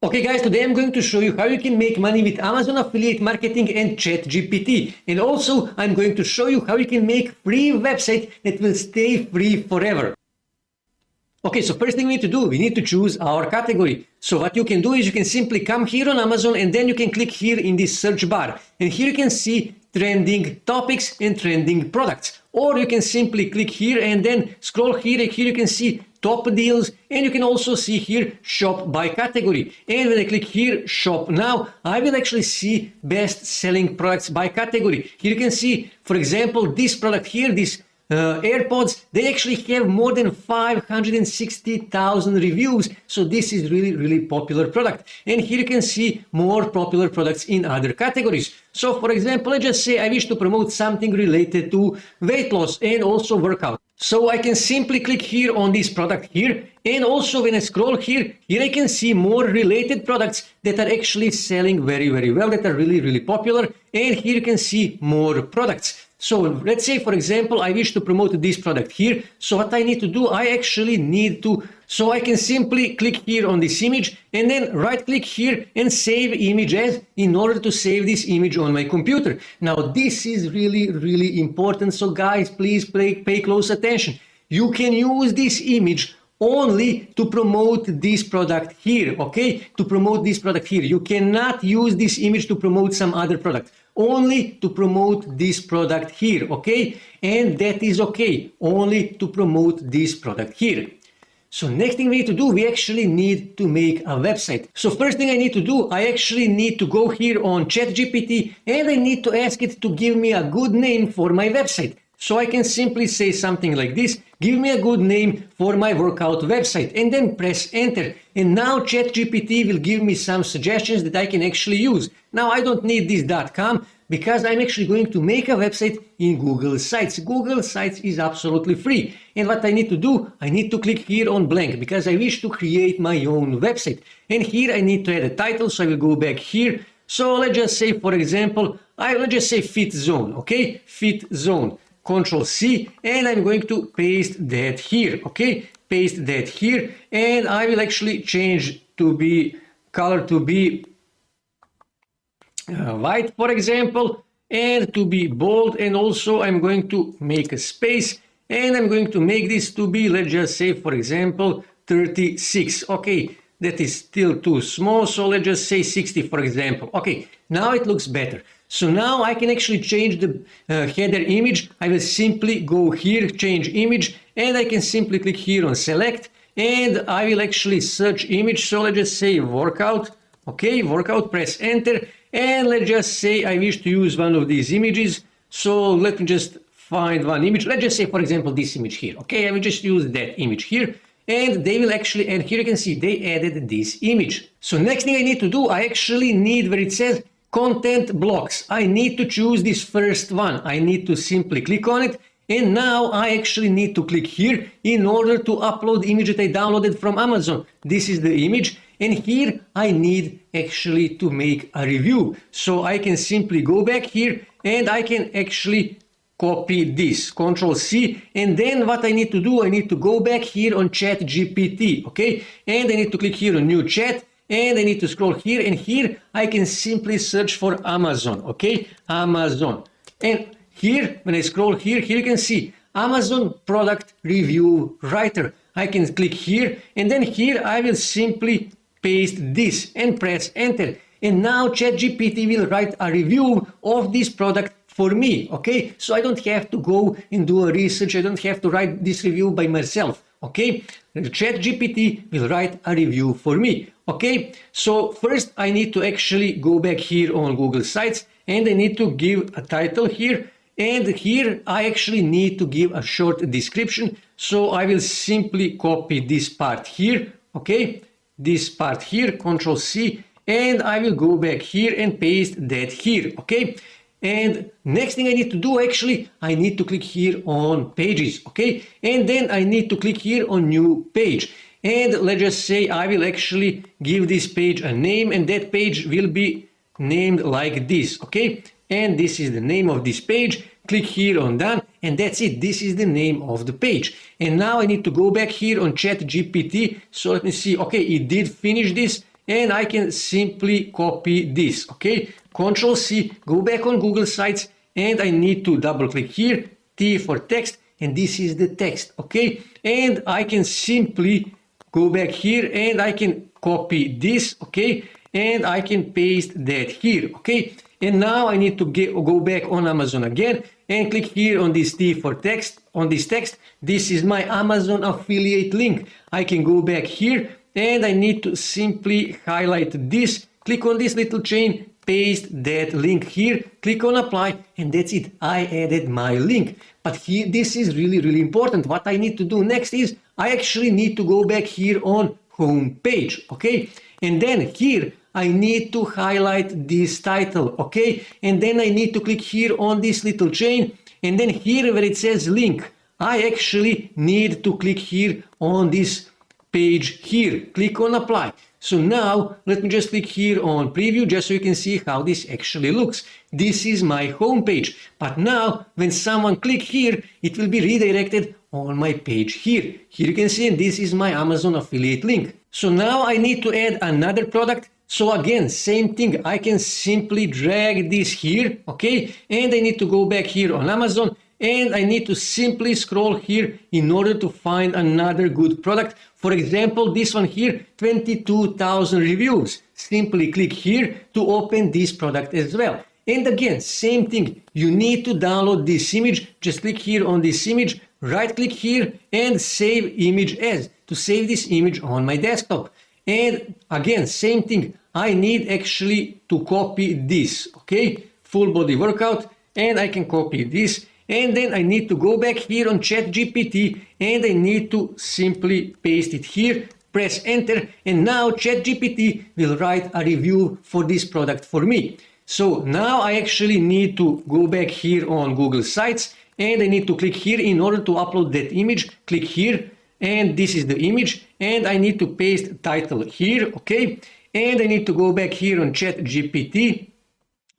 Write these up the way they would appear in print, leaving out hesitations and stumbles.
Okay guys, today I'm going to show you how you can make money with Amazon affiliate marketing and ChatGPT. And also I'm going to show you how you can make free website that will stay free forever. Okay, so first thing we need to do, we need to choose our category. So what you can do is you can simply come here on Amazon and then you can click here in this search bar. And here you can see trending topics and trending products. Or you can simply click here and then scroll here and here you can see top deals, and you can also see here shop by category. And when I click here shop now, I will actually see best selling products by category. Here you can see, for example, this product here, this AirPods, they actually have more than 560,000 reviews. So this is really popular product. And here you can see more popular products in other categories. So for example, let's just say I wish to promote something related to weight loss and also workout. So I can simply click here on this product here, and also when I scroll here I can see more related products that are actually selling very well, that are really popular, and here you can see more products. So let's say, for example, I wish to promote this product here. So what I need to do, so I can simply click here on this image and then right click here and save image as, in order to save this image on my computer. Now this is really important. So guys, please pay close attention. You can use this image only to promote this product here, okay? To promote this product here. You cannot use this image to promote some other product. Only to promote this product here, okay? And that is okay, only to promote this product here. So next thing we need to do, we actually need to make a website. So first thing I need to do, I actually need to go here on ChatGPT and I need to ask it to give me a good name for my website. So I can simply say something like this, give me a good name for my workout website, and then press enter. And now ChatGPT will give me some suggestions that I can actually use. Now I don't need this .com because I'm actually going to make a website in Google Sites. Google Sites is absolutely free. And what I need to do, I need to click here on blank because I wish to create my own website. And here I need to add a title, so I will go back here. So let's just say, for example, let's just say Fit Zone, okay? Fit Zone. Control C, and I'm going to paste that here, okay? Paste that here, and I will actually change to be color to be white, for example, and to be bold, and also I'm going to make a space, and I'm going to make this to be, let's just say, for example, 36, okay? That is still too small, so let's just say 60, for example. Okay, now it looks better. So now I can actually change the header image. I will simply go here, change image, and I can simply click here on select, and I will actually search image. So let's just say workout, okay, workout, press enter, and let's just say I wish to use one of these images. So let me just find one image. Let's just say, for example, this image here, okay? I will just use that image here. And they will actually, and here you can see they added this image. So next thing I need to do, I actually need where it says content blocks. I need to choose this first one. I need to simply click on it. And now I actually need to click here in order to upload the image that I downloaded from Amazon. This is the image. And here I need actually to make a review. So I can simply go back here and I can actually copy this, Control C, and then what I need to do, I need to go back here on ChatGPT, okay? And I need to click here on New Chat, and I need to scroll here, and here I can simply search for Amazon, okay? Amazon. And here, when I scroll here, here you can see Amazon Product Review Writer. I can click here, and then here I will simply paste this and press enter. And now ChatGPT will write a review of this product for me, okay? So I don't have to go and do a research, I don't have to write this review by myself, okay? ChatGPT will write a review for me, okay? So first I need to actually go back here on Google Sites, and I need to give a title here, and here I actually need to give a short description. So I will simply copy this part here, okay? This part here, Control C, and I will go back here and paste that here, okay? And next thing I need to do, actually, I need to click here on pages, okay? And then I need to click here on new page. And let's just say I will actually give this page a name, and that page will be named like this, okay? And this is the name of this page. Click here on done, and that's it. This is the name of the page. And now I need to go back here on ChatGPT. So let me see. Okay, it did finish this. and I can simply copy this, okay? Control C, go back on Google Sites, and I need to double click here, T for text, and this is the text, okay? And I can simply go back here and I can copy this, okay? And I can paste that here, okay? And now I need to go back on Amazon again and click here on this T for text, on this text. This is my Amazon affiliate link. I can go back here and I need to simply highlight this, click on this little chain, paste that link here, click on apply, and that's it. I added my link. But here, this is really important. What I need to do next is I actually need to go back here on home page, okay? And then here I need to highlight this title, okay? And then I need to click here on this little chain, and then here where it says link, I actually need to click here on this page here, click on apply. So now let me just click here on preview just so you can see how this actually looks. This is my home page, but now when someone click here, it will be redirected on my page here. Here you can see, and this is my Amazon affiliate link. So now I need to add another product. So again, same thing, I can simply drag this here, okay? And I need to go back here on Amazon, and I need to simply scroll here in order to find another good product. For example, this one here, 22,000 reviews. Simply click here to open this product as well. And again, same thing, you need to download this image. Just click here on this image, right click here and save image as, to save this image on my desktop. And again, same thing, I need actually to copy this, okay? Full body workout, and I can copy this. And then I need to go back here on ChatGPT and I need to simply paste it here, press enter, and now ChatGPT will write a review for this product for me. So now I actually need to go back here on Google Sites and I need to click here in order to upload that image. Click here, and this is the image, and I need to paste title here, okay? And I need to go back here on ChatGPT,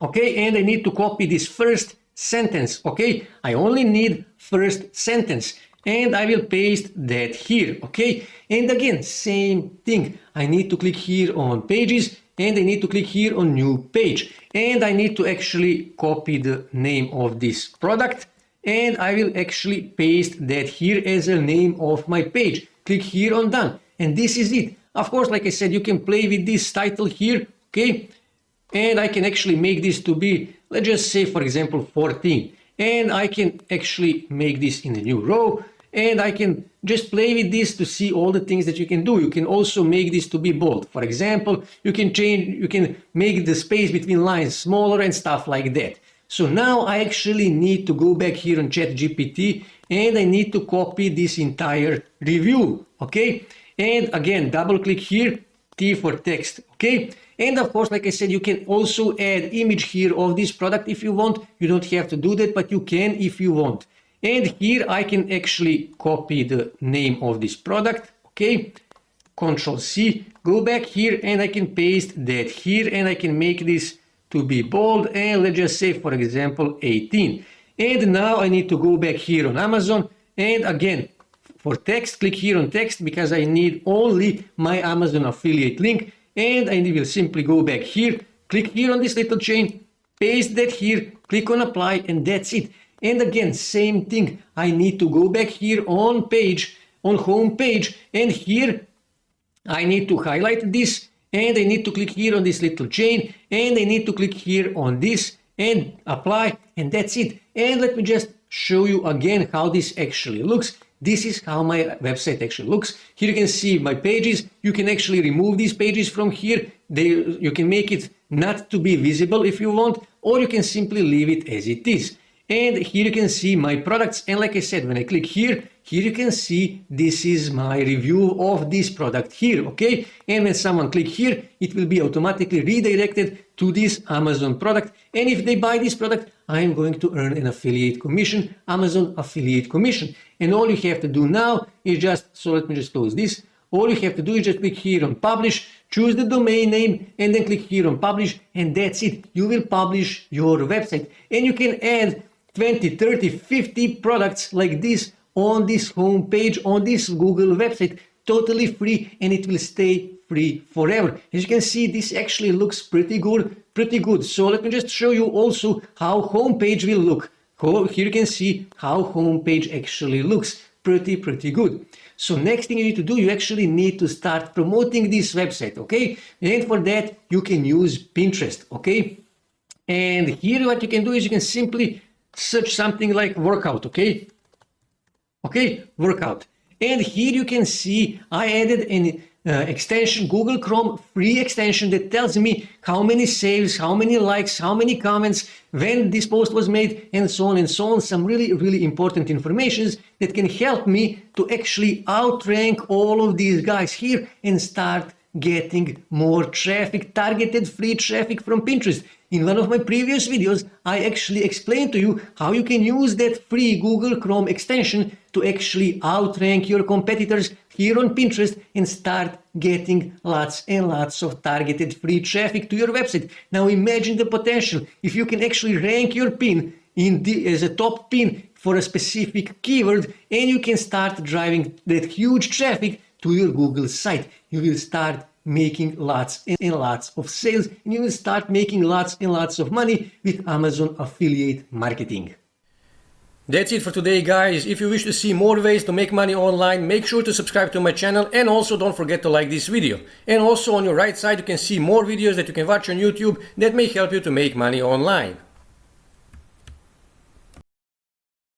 okay? And I need to copy this first sentence, okay? I only need first sentence, and I will paste that here, okay? And again, same thing. I need to click here on pages, and I need to click here on new page, and I need to actually copy the name of this product, and I will actually paste that here as a name of my page. Click here on done, and this is it. Of course, like I said, you can play with this title here, okay? And I can actually make this to be, let's just say, for example, 14. And I can actually make this in a new row, and I can just play with this to see all the things that you can do. You can also make this to be bold. For example, you can make the space between lines smaller and stuff like that. So now I actually need to go back here on ChatGPT and I need to copy this entire review, okay? And again, double click here, T for text, okay? And of course, like I said, you can also add image here of this product if you want. You don't have to do that, but you can if you want. And here I can actually copy the name of this product, okay? Control C, go back here and I can paste that here and I can make this to be bold, and let's just say, for example, 18. And now I need to go back here on Amazon, and again, for text, click here on text because I need only my Amazon affiliate link, and I will simply go back here, click here on this little chain, paste that here, click on apply, and that's it. And again, same thing, I need to go back here on page, on home page, and here I need to highlight this, and I need to click here on this little chain, and I need to click here on this and apply, and that's it. And let me just show you again how this actually looks. This is how my website actually looks. Here you can see my pages. You can actually remove these pages from here. You can make it not to be visible if you want, or you can simply leave it as it is. And here you can see my products, and like I said, when I click here you can see this is my review of this product here, okay? And when someone click here, it will be automatically redirected to this Amazon product, and if they buy this product, I am going to earn an affiliate commission, Amazon affiliate commission. And all you have to do now is just, so let me just close this, all you have to do is just click here on publish, choose the domain name, and then click here on publish, and that's it. You will publish your website, and you can add 20, 30, 50 products like this on this home page, on this Google website, totally free, and it will stay free forever. As you can see, this actually looks pretty good. So let me just show you also how homepage will look. Here you can see how homepage actually looks pretty good. So next thing you need to do, you actually need to start promoting this website, okay? And for that, you can use Pinterest, okay? And here what you can do is you can simply search something like workout, okay? Okay, workout. And here you can see I added an extension, Google Chrome free extension that tells me how many saves, how many likes, how many comments, when this post was made, and so on and so on. Some really important information that can help me to actually outrank all of these guys here and start getting more traffic, targeted free traffic from Pinterest. In one of my previous videos, I actually explained to you how you can use that free Google Chrome extension to actually outrank your competitors here on Pinterest and start getting lots and lots of targeted free traffic to your website. Now imagine the potential if you can actually rank your pin as a top pin for a specific keyword, and you can start driving that huge traffic to your Google site. You will start making lots and lots of sales, and you will start making lots and lots of money with Amazon affiliate marketing. That's it for today, guys. If you wish to see more ways to make money online, make sure to subscribe to my channel, and also don't forget to like this video. And also on your right side you can see more videos that you can watch on YouTube that may help you to make money online.